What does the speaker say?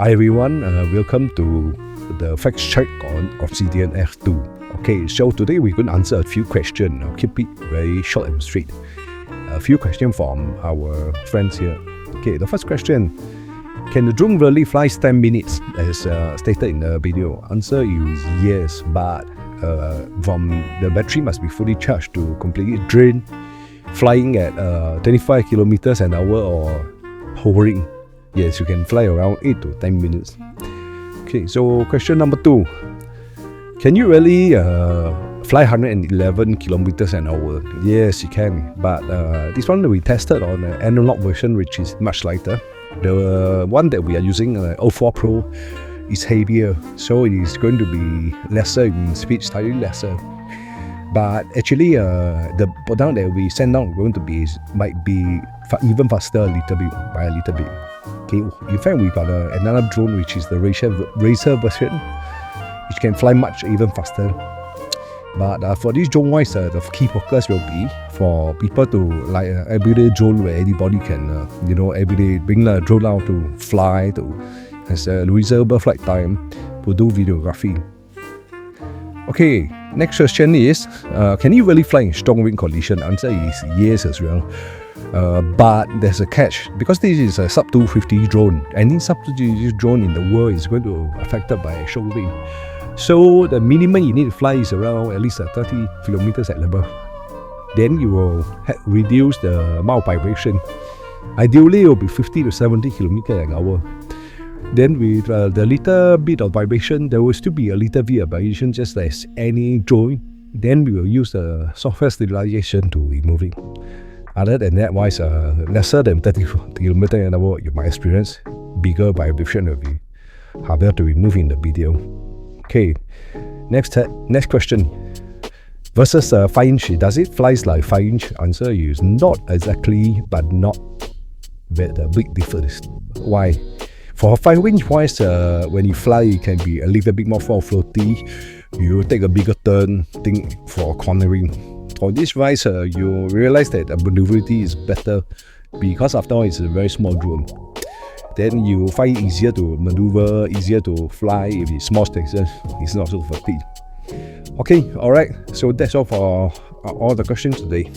Hi everyone, welcome to the facts check on Obsidian F2. Okay, so today we're going to answer a few questions. I'll keep it very short and sweet. A few questions from our friends here. Okay, the first question: can the drone really fly 10 minutes as stated in the video? Answer is yes, but from the battery must be fully charged to completely drain, flying at 25 kilometers an hour or hovering. Yes, you can fly around 8 to 10 minutes. Okay, so question number 2. Can you really fly 111 kilometers an hour? Yes, you can. But this one we tested on an analog version, which is much lighter. The one that we are using, 04 Pro, is heavier. So it is going to be lesser in speed, slightly lesser. But actually, the product that we send out might be even faster by a little bit. Okay, in fact, we got another drone which is the Racer version, which can fly even faster. But for this drone wise, the key focus will be for people to like everyday drone where anybody can, everyday bring the drone out to fly, to has a reasonable flight time to do videography. Okay, next question is, can you really fly in strong wind condition? Answer is yes as well. But there's a catch, because this is a sub 250 drone. Any sub 250 drone in the world is going to be affected by strong wind. So the minimum you need to fly is around at least 30 kilometers at level. Then you will reduce the amount of vibration. Ideally, it will be 50 to 70 kilometers an hour. Then with the little bit of vibration, there will still be a little bit of vibration, just as any drone. Then we will use the software stabilization to remove it. Other than that, lesser than 30 km an hour, you might experience bigger vibration will be harder to remove in the video. Okay, next question. Versus 5-inch, does it fly like 5-inch? Answer is not exactly, but not the big difference. Why? For 5-inch wise, when you fly, it can be a little bit more floaty. You take a bigger turn, for cornering. For this rise, you realize that the maneuverability is better because after all, it's a very small drone. Then you find it easier to maneuver, easier to fly if it's small distance. It's not so fatigued. Okay, alright. So that's all for all the questions today.